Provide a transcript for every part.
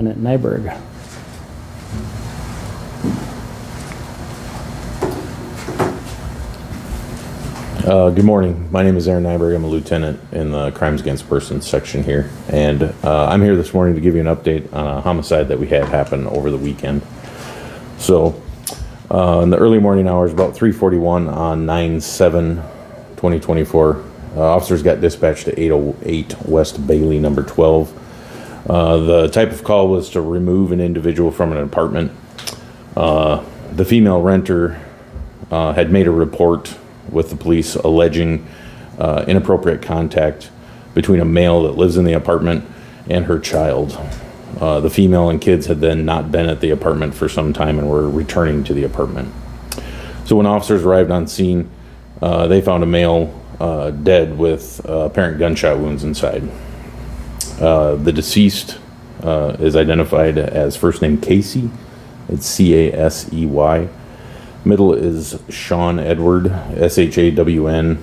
At Nyberg. Good morning. My name is Aaron Nyberg. I'm a lieutenant in the Crimes Against Persons section here. And I'm here this morning to give you an update on a homicide that we had happen over the weekend. So in the early morning hours, about 3:41 on 9/7/2024, officers got dispatched to 808 West Bailey, number 12. The type of call was to remove an individual from an apartment. The female renter had made a report with the police alleging inappropriate contact between a male that lives in the apartment and her child. The female and kids had then not been at the apartment for some time and were returning to the apartment. So when officers arrived on scene, they found a male dead with apparent gunshot wounds inside. The deceased is identified as first name Casey. It's Casey. Middle is Sean Edward, ShawnEdward.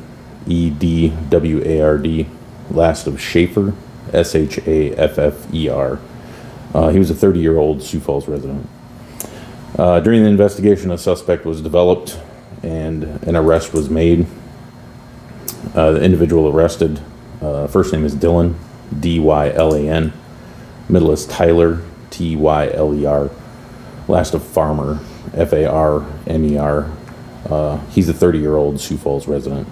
Last of Schaefer, Shaffer. He was a 30-year-old Sioux Falls resident. During the investigation, a suspect was developed and an arrest was made. The individual arrested, first name is Dylan, Dylan. Middle is Tyler, Tyler. Last of Farmer, Farmer. He's a 30-year-old Sioux Falls resident.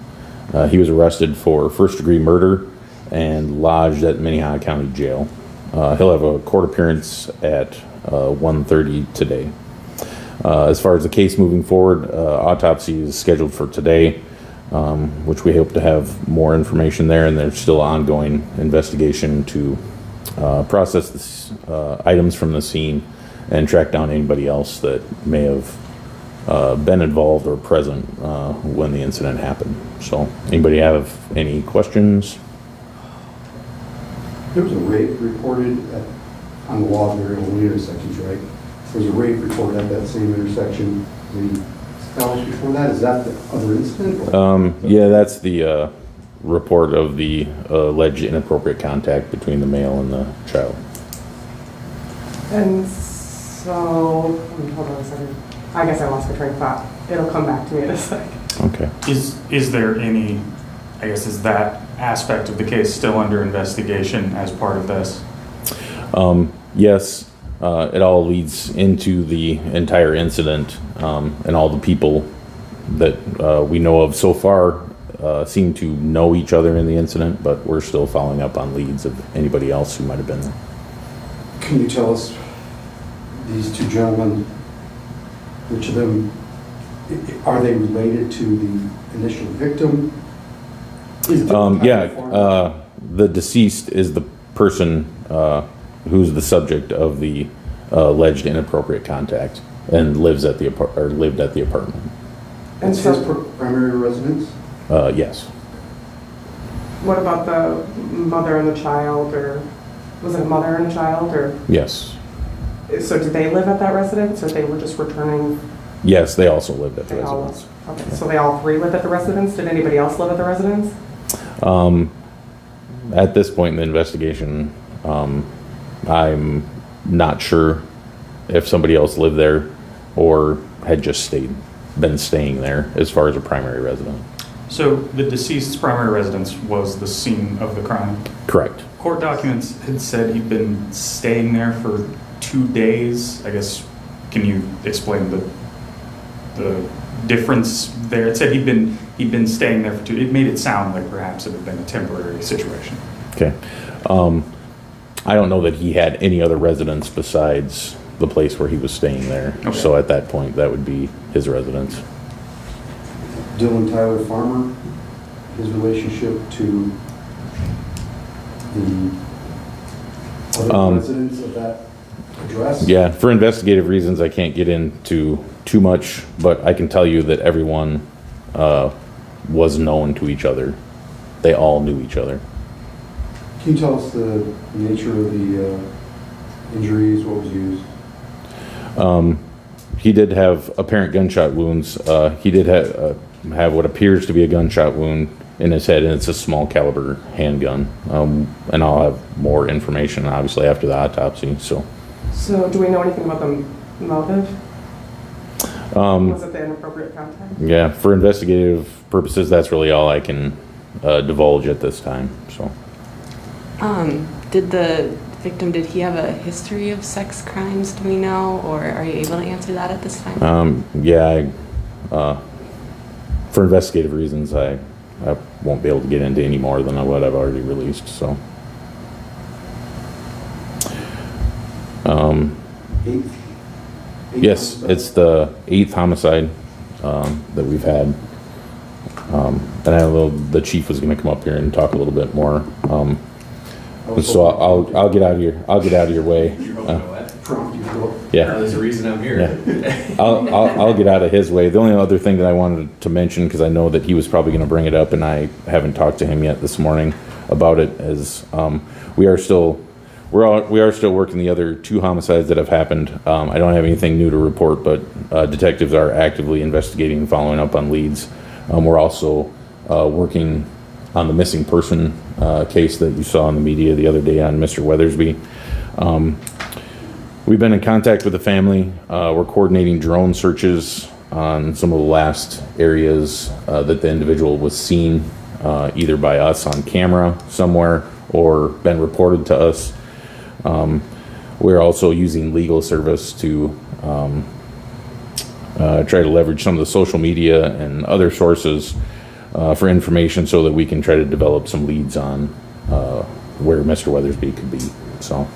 He was arrested for first-degree murder and lodged at Minnehaha County Jail. He'll have a court appearance at 1:30 today. As far as the case moving forward, autopsy is scheduled for today, which we hope to have more information there, and there's still ongoing investigation to process the items from the scene and track down anybody else that may have been involved or present when the incident happened. So, anybody have any questions? There was a rape reported on the law there in the intersections, right? There was a rape reported at that same intersection the hours before that. Is that the other incident? Yeah, that's the report of the alleged inappropriate contact between the male and the child. And so, hold on a second. I guess I lost my train of thought. It'll come back to me in a second. Okay. Is there any, I guess, is that aspect of the case still under investigation as part of this? Yes, it all leads into the entire incident, and all the people that we know of so far seem to know each other in the incident, but we're still following up on leads of anybody else who might have been there. Can you tell us, these two gentlemen, which of them, are they related to the initial victim? The deceased is the person who's the subject of the alleged inappropriate contact and lived at the apartment. And his primary residence? Yes. What about the mother and the child, or was it a mother and a child, or? Yes. So did they live at that residence, or they were just returning? Yes, they also lived at the They all residence. lived. Okay, so they all three lived at the residence? Did anybody else live at the residence? At this point in the investigation, I'm not sure if somebody else lived there or had just been staying there as far as a primary resident. So the deceased's primary residence was the scene of the crime? Correct. Court documents had said he'd been staying there for 2 days. I guess, can you explain the difference there? It said he'd been staying there for 2 days. It made it sound like perhaps it had been a temporary situation. Okay. I don't know that he had any other residence besides the place where he was staying there. Okay. So at that point, that would be his residence. Dylan Tyler Farmer, his relationship to the other residents of that address? Yeah, for investigative reasons, I can't get into too much, but I can tell you that everyone was known to each other. They all knew each other. Can you tell us the nature of the injuries, what was used? He did have apparent gunshot wounds. He did have what appears to be a gunshot wound in his head, and it's a small caliber handgun. And I'll have more information, obviously, after the autopsy. So, So do we know anything about the motive? Was it the inappropriate contact? Yeah, for investigative purposes, that's really all I can divulge at this time, so. Did the victim, did he have a history of sex crimes, do we know, or are you able to answer that at this time? Yeah, for investigative reasons, I won't be able to get into any more than what I've already released, so. Eighth Yes, homicide? it's the 8th homicide that we've had. And I know the chief was going to come up here and talk a little bit more. So I'll get out of your way. You're hoping to what? Prompt you to go. Yeah. There's a reason I'm here. Yeah. I'll get out of his way. The only other thing that I wanted to mention, because I know that he was probably going to bring it up, and I haven't talked to him yet this morning about it, is we are still working the other 2 homicides that have happened. I don't have anything new to report, but detectives are actively investigating and following up on leads. We're also working on the missing person case that you saw in the media the other day on Mr. Weathersby. We've been in contact with the family. We're coordinating drone searches on some of the last areas that the individual was seen, either by us on camera somewhere or been reported to us. We're also using legal service to try to leverage some of the social media and other sources for information so that we can try to develop some leads on where Mr. Weathersby could be. So.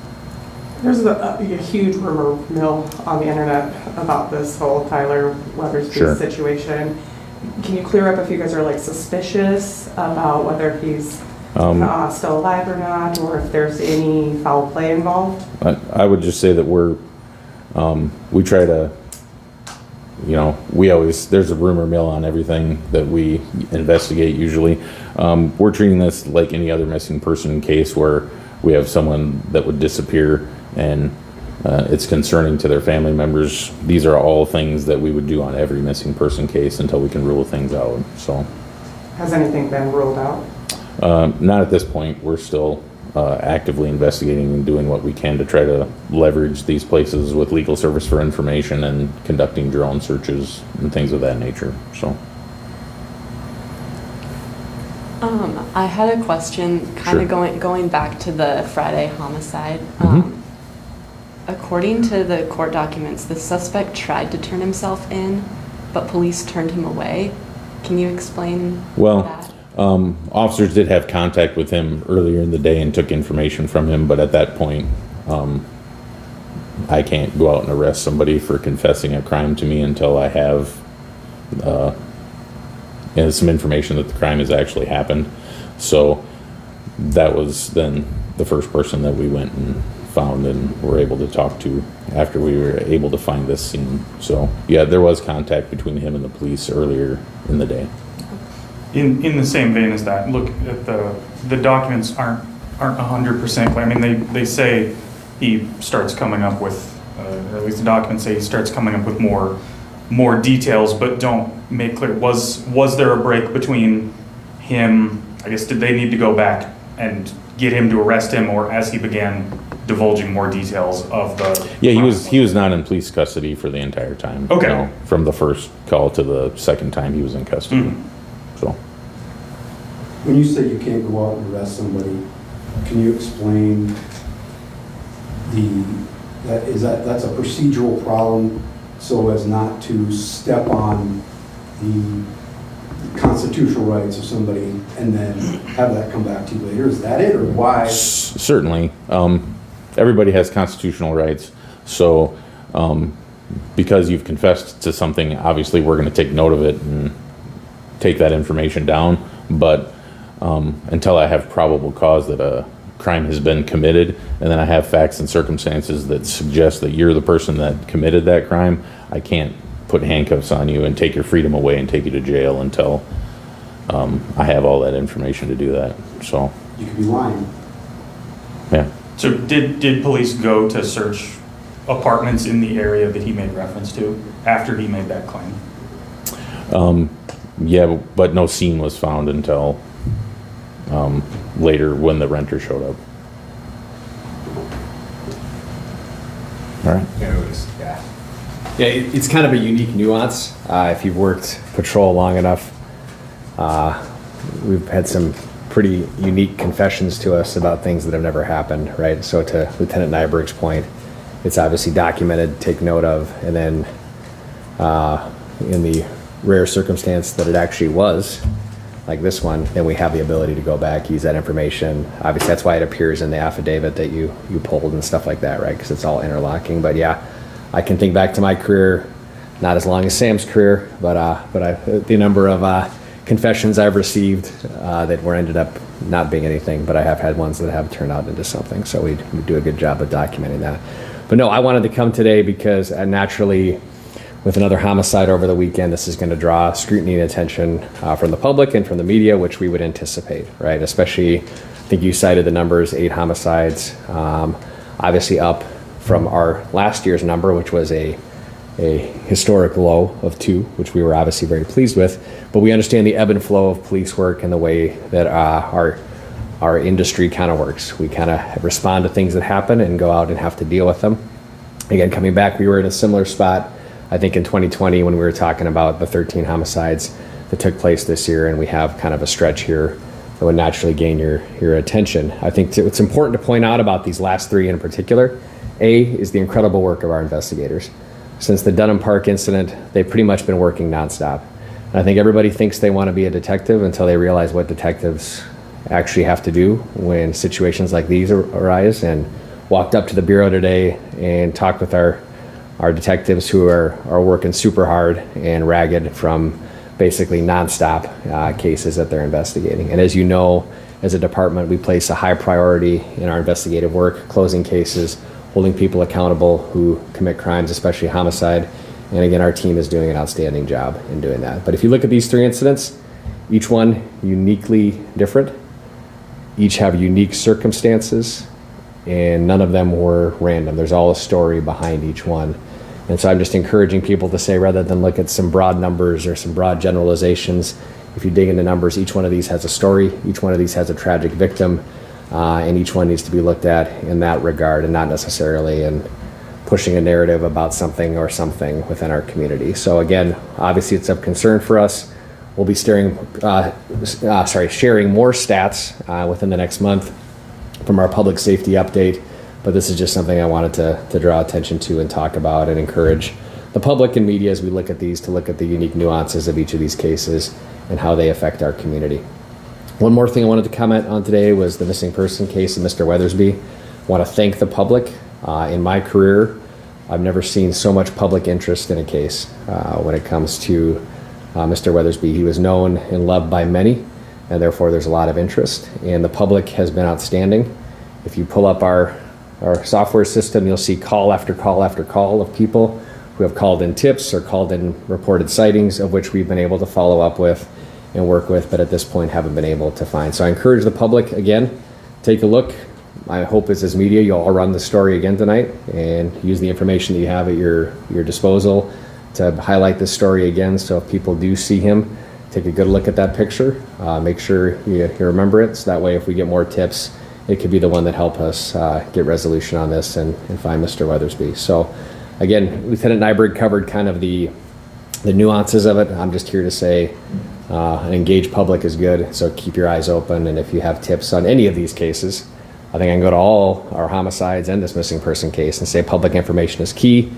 There's a huge rumor mill on the internet about this whole Tyler Weathersby Sure. situation. Can you clear up if you guys are like suspicious about whether he's still alive or not, or if there's any foul play involved? I would just say that we try to, there's a rumor mill on everything that we investigate usually. We're treating this like any other missing person case where we have someone that would disappear and it's concerning to their family members. These are all things that we would do on every missing person case until we can rule things out, so. Has anything been ruled out? Not at this point. We're still actively investigating and doing what we can to try to leverage these places with legal service for information and conducting drone searches and things of that nature, so. I had a question, kind of Sure. going back to the Friday homicide. Mhm. According to the court documents, the suspect tried to turn himself in, but police turned him away. Can you explain Well, that? officers did have contact with him earlier in the day and took information from him, but at that point, I can't go out and arrest somebody for confessing a crime to me until I have some information that the crime has actually happened. So that was then the first person that we went and found and were able to talk to after we were able to find this scene. So yeah, there was contact between him and the police earlier in the day. In the same vein as that, look at the documents aren't 100% clear. I mean, they say he starts coming up with, or at least the documents say he starts coming up with more details, but don't make clear. Was there a break between him? I guess did they need to go back and get him to arrest him, or as he began divulging more details of the? Yeah, he was not in police custody for the entire time. Okay. No, from the first call to the second time he was in custody. Mhm. So. When you say you can't go out and arrest somebody, can you explain that's a procedural problem so as not to step on the constitutional rights of somebody and then have that come back to you later? Is that it, or why? Certainly. Everybody has constitutional rights. So because you've confessed to something, obviously we're going to take note of it and take that information down. But until I have probable cause that a crime has been committed, and then I have facts and circumstances that suggest that you're the person that committed that crime, I can't put handcuffs on you and take your freedom away and take you to jail until I have all that information to do that. So, You could be lying. yeah. So did police go to search apartments in the area that he made reference to after he made that claim? Yeah, but no scene was found until later when the renter showed up. All right. Yeah, it's kind of a unique nuance. If you've worked patrol long enough, we've had some pretty unique confessions to us about things that have never happened, right? So to Lieutenant Nyberg's point, it's obviously documented, take note of, and then in the rare circumstance that it actually was, like this one, then we have the ability to go back, use that information. Obviously, that's why it appears in the affidavit that you pulled and stuff like that, right? Because it's all interlocking. But yeah, I can think back to my career, not as long as Sam's career, but the number of confessions I've received that were ended up not being anything, but I have had ones that have turned out into something. So we do a good job of documenting that. But no, I wanted to come today because naturally, with another homicide over the weekend, this is going to draw scrutiny and attention from the public and from the media, which we would anticipate, right? Especially, I think you cited the numbers, 8 homicides, obviously up from our last year's number, which was a historic low of 2, which we were obviously very pleased with. But we understand the ebb and flow of police work and the way that our industry kind of works. We kind of respond to things that happen and go out and have to deal with them. Again, coming back, we were in a similar spot, I think, in 2020 when we were talking about the 13 homicides that took place this year, and we have kind of a stretch here that would naturally gain your attention. I think what's important to point out about these last 3 in particular, A, is the incredible work of our investigators. Since the Dunham Park incident, they've pretty much been working nonstop. And I think everybody thinks they want to be a detective until they realize what detectives actually have to do when situations like these arise. And walked up to the Bureau today and talked with our detectives who are working super hard and ragged from basically nonstop cases that they're investigating. And as you know, as a department, we place a high priority in our investigative work, closing cases, holding people accountable who commit crimes, especially homicide. And again, our team is doing an outstanding job in doing that. But if you look at these 3 incidents, each one uniquely different, each have unique circumstances, and none of them were random. There's all a story behind each one. And so I'm just encouraging people to say, rather than look at some broad numbers or some broad generalizations, if you dig into numbers, each one of these has a story, each one of these has a tragic victim, and each one needs to be looked at in that regard and not necessarily in pushing a narrative about something or something within our community. So again, obviously it's of concern for us. We'll be sharing more stats within the next month from our public safety update, but this is just something I wanted to draw attention to and talk about and encourage the public and media as we look at these to look at the unique nuances of each of these cases and how they affect our community. One more thing I wanted to comment on today was the missing person case of Mr. Weathersby. I want to thank the public. In my career, I've never seen so much public interest in a case when it comes to Mr. Weathersby. He was known and loved by many, and therefore there's a lot of interest, and the public has been outstanding. If you pull up our software system, you'll see call after call after call of people who have called in tips or called in reported sightings, of which we've been able to follow up with and work with, but at this point haven't been able to find. So I encourage the public, again, take a look. My hope is as media, you'll all run the story again tonight and use the information that you have at your disposal to highlight this story again. So if people do see him, take a good look at that picture. Make sure you remember it. So that way, if we get more tips, it could be the one that help us get resolution on this and find Mr. Weathersby. So again, Lieutenant Nyberg covered kind of the nuances of it. I'm just here to say an engaged public is good. So keep your eyes open. And if you have tips on any of these cases, I think I can go to all our homicides and this missing person case and say public information is key.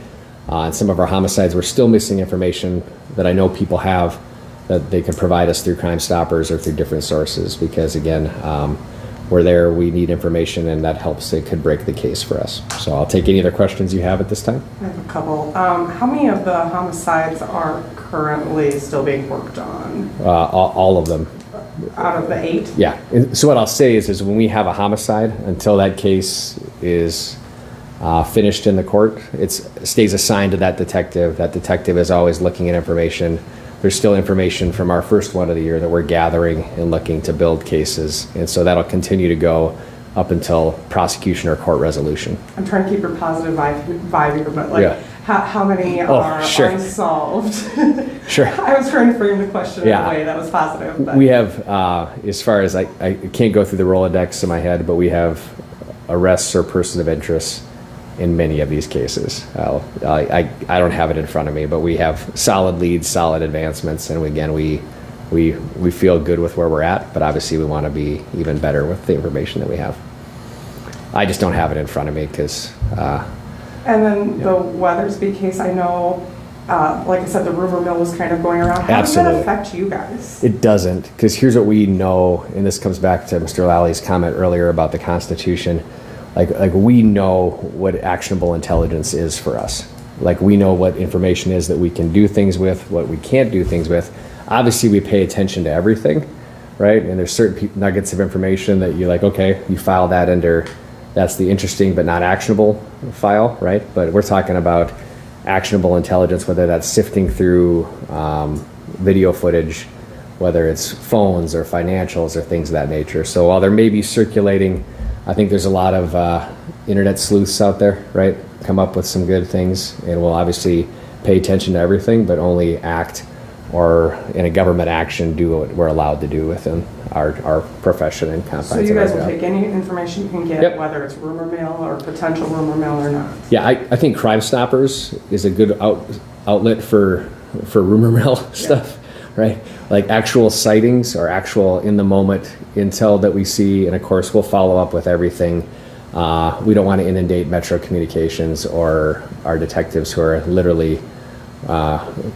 And some of our homicides, we're still missing information that I know people have that they could provide us through Crime Stoppers or through different sources, because again, we're there, we need information, and that helps. It could break the case for us. So I'll take any other questions you have at this time. I have a couple. How many of the homicides are currently still being worked on? All of them. Out of the 8? Yeah. And so what I'll say is when we have a homicide, until that case is finished in the court, it stays assigned to that detective. That detective is always looking at information. There's still information from our first one of the year that we're gathering and looking to build cases. And so that'll continue to go up until prosecution or court resolution. I'm trying to keep your positive vibe here, but like, Yeah. how many are unsolved? Sure. I was trying to frame the question in a way that was positive. But. We have, as far as I can't go through the Rolodex in my head, but we have arrests or person of interest in many of these cases. I don't have it in front of me, but we have solid leads, solid advancements, and again, we feel good with where we're at, but obviously we want to be even better with the information that we have. I just don't have it in front of me because. And then the Weathersby case, I know, like I said, the rumor mill was kind of going around. How Absolutely. does that affect you guys? It doesn't, because here's what we know, and this comes back to Mr. Lally's comment earlier about the Constitution. Like we know what actionable intelligence is for us. Like we know what information is that we can do things with, what we can't do things with. Obviously, we pay attention to everything, right? And there's certain nuggets of information that you're like, okay, you file that under, that's the interesting but not actionable file, right? But we're talking about actionable intelligence, whether that's sifting through video footage, whether it's phones or financials or things of that nature. So while there may be circulating, I think there's a lot of internet sleuths out there, right? Come up with some good things, and we'll obviously pay attention to everything, but only act or in a government action do what we're allowed to do within our profession and confines. So you of our guys will job. take any information you can get, Yep. whether it's rumor mill or potential rumor mill or not? Yeah, I think Crime Stoppers is a good outlet for rumor mill stuff, right? Like actual sightings or actual in the moment intel that we see, and of course we'll follow up with everything. We don't want to inundate Metro Communications or our detectives who are literally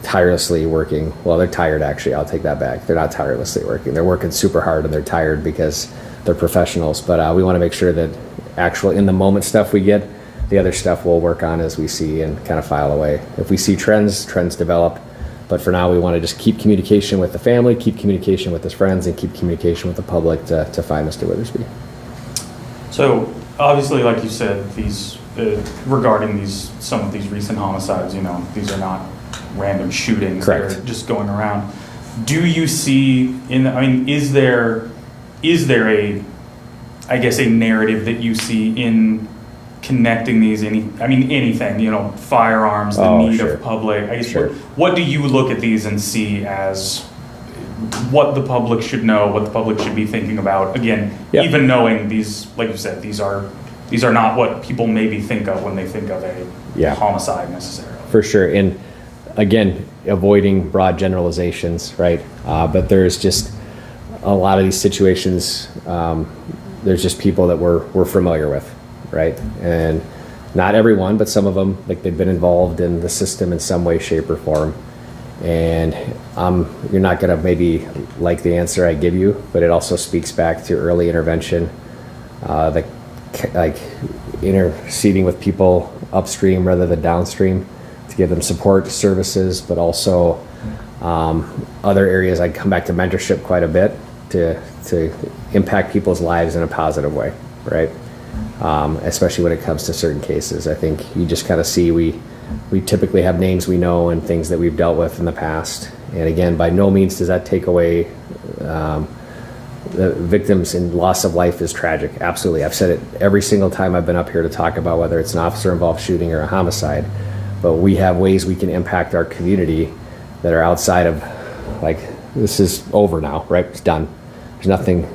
tirelessly working. Well, they're tired actually. I'll take that back. They're not tirelessly working. They're working super hard and they're tired because they're professionals. But we want to make sure that actual in the moment stuff we get, the other stuff we'll work on as we see and kind of file away. If we see trends develop. But for now, we want to just keep communication with the family, keep communication with his friends, and keep communication with the public to find Mr. Weathersby. So obviously, like you said, these regarding some of these recent homicides, these are not random shootings. Correct. They're just going around. Do you see is there a, I guess, a narrative that you see in connecting these anything, firearms, the need sure. of public, I guess, Sure. what do you look at these and see as what the public should know, what the public should be thinking about? Again, Yep. even knowing these, like you said, these are not what people maybe think of when they think of a Yeah. homicide necessarily. For sure. And again, avoiding broad generalizations, right? But there's just a lot of these situations, there's just people that we're familiar with, right? And not everyone, but some of them, like they've been involved in the system in some way, shape, or form. And you're not going to maybe like the answer I give you, but it also speaks back to early intervention, like interceding with people upstream rather than downstream to give them support services, but also other areas. I come back to mentorship quite a bit to impact people's lives in a positive way, right? Especially when it comes to certain cases. I think you just kind of see we typically have names we know and things that we've dealt with in the past. And again, by no means does that take away the victims, and loss of life is tragic. Absolutely. I've said it every single time I've been up here to talk about whether it's an officer-involved shooting or a homicide. But we have ways we can impact our community that are outside of, like, this is over now, right? It's done. There's nothing,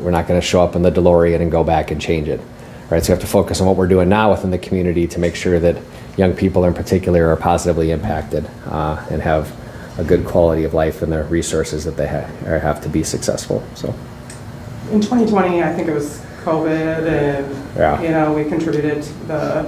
we're not going to show up in the DeLorean and go back and change it, right? So we have to focus on what we're doing now within the community to make sure that young people in particular are positively impacted and have a good quality of life and the resources that they have to be successful. So In 2020, I think it was COVID, and Yeah. we contributed to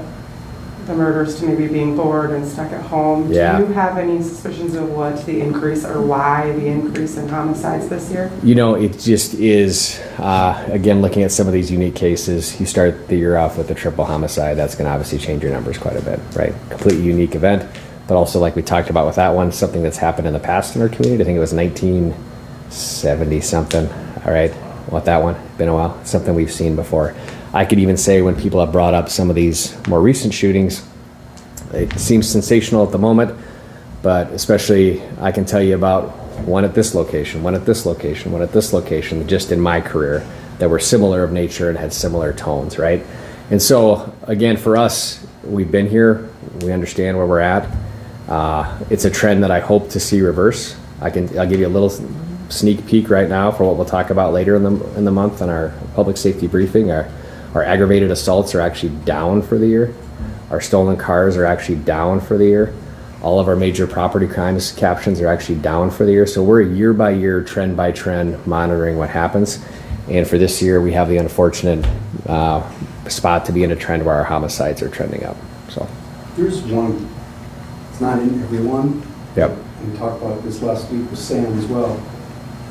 the murders to maybe being bored and stuck at home. Yeah. Do you have any suspicions of what the increase or why the increase in homicides this year? It just is, again, looking at some of these unique cases, you start the year off with a triple homicide, that's going to obviously change your numbers quite a bit, right? Completely unique event, but also like we talked about with that one, something that's happened in the past in our community. I think it was 1970 something, all right? What that one? Been a while. Something we've seen before. I could even say when people have brought up some of these more recent shootings, it seems sensational at the moment, but especially I can tell you about one at this location, one at this location, one at this location, just in my career, that were similar of nature and had similar tones, right? And so again, for us, we've been here, we understand where we're at. It's a trend that I hope to see reverse. I'll give you a little sneak peek right now for what we'll talk about later in the month on our public safety briefing. Our aggravated assaults are actually down for the year. Our stolen cars are actually down for the year. All of our major property crimes captions are actually down for the year. So we're year by year, trend by trend, monitoring what happens. And for this year, we have the unfortunate spot to be in a trend where our homicides are trending up. So There's one, it's not in every one. Yep. We talked about this last week with Sam as well.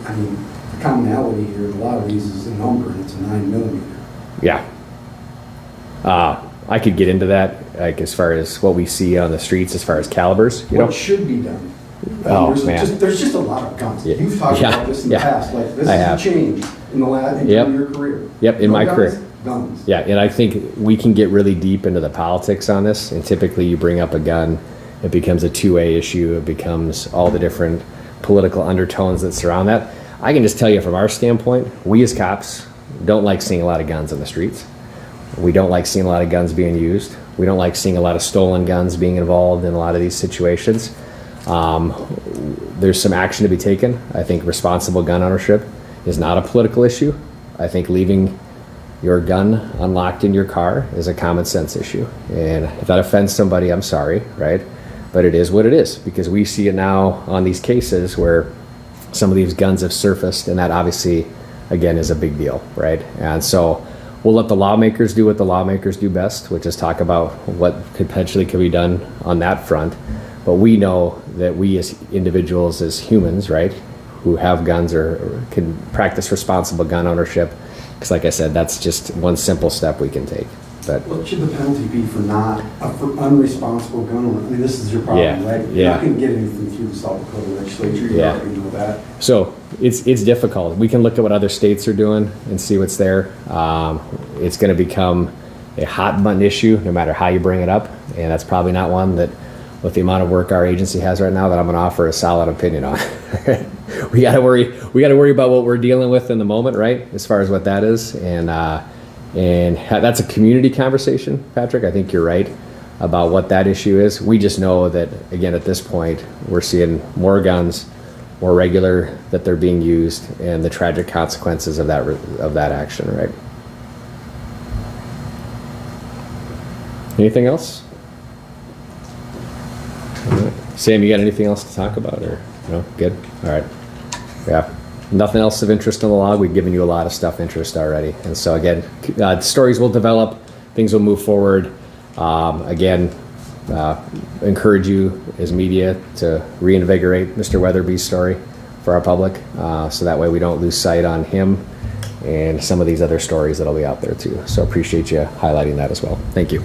I mean, the commonality here, in a lot of these is a number, and it's a 9mm. yeah, I could get into that, like as far as what we see on the streets, as far as calibers. You know, What should be done? Oh, There's just a lot of guns. Yeah. You've talked Yeah. about this in the Yeah. past, like this I is a have. change in the last, Yep. in your career. Yep, in No my guns, career. Guns. Yeah, and I think we can get really deep into the politics on this. And typically, you bring up a gun, it becomes a two-way issue. It becomes all the different political undertones that surround that. I can just tell you from our standpoint, we as cops don't like seeing a lot of guns on the streets. We don't like seeing a lot of guns being used. We don't like seeing a lot of stolen guns being involved in a lot of these situations. There's some action to be taken. I think responsible gun ownership is not a political issue. I think leaving your gun unlocked in your car is a common sense issue. And if that offends somebody, I'm sorry, right? But it is what it is, because we see it now on these cases where some of these guns have surfaced, and that obviously, again, is a big deal, right? And so we'll let the lawmakers do what the lawmakers do best, which is talk about what potentially could be done on that front. But we know that we as individuals, as humans, right, who have guns or can practice responsible gun ownership, because like I said, that's just one simple step we can take. But What should the penalty be for for unresponsible gun owner? I mean, this is your problem, Yeah, right? You're yeah. not gonna get anything through the South Dakota legislature, you Yeah. already know that. so it's difficult. We can look at what other states are doing and see what's there. It's going to become a hot button issue no matter how you bring it up, and that's probably not one that, with the amount of work our agency has right now, that I'm going to offer a solid opinion on. We got to worry. We got to worry about what we're dealing with in the moment, right? As far as what that is, and that's a community conversation, Patrick. I think you're right about what that issue is. We just know that, again, at this point, we're seeing more guns, more regular that they're being used, and the tragic consequences of that action, right? Anything else? All right. Sam, you got anything else to talk about, or no? Good. All right. Yeah. Nothing else of interest in the log. We've given you a lot of stuff interest already, and so again, stories will develop, things will move forward. Encourage you as media to reinvigorate Mr. Weatherby's story for our public, so that way we don't lose sight on him and some of these other stories that'll be out there too. So appreciate you highlighting that as well. Thank you.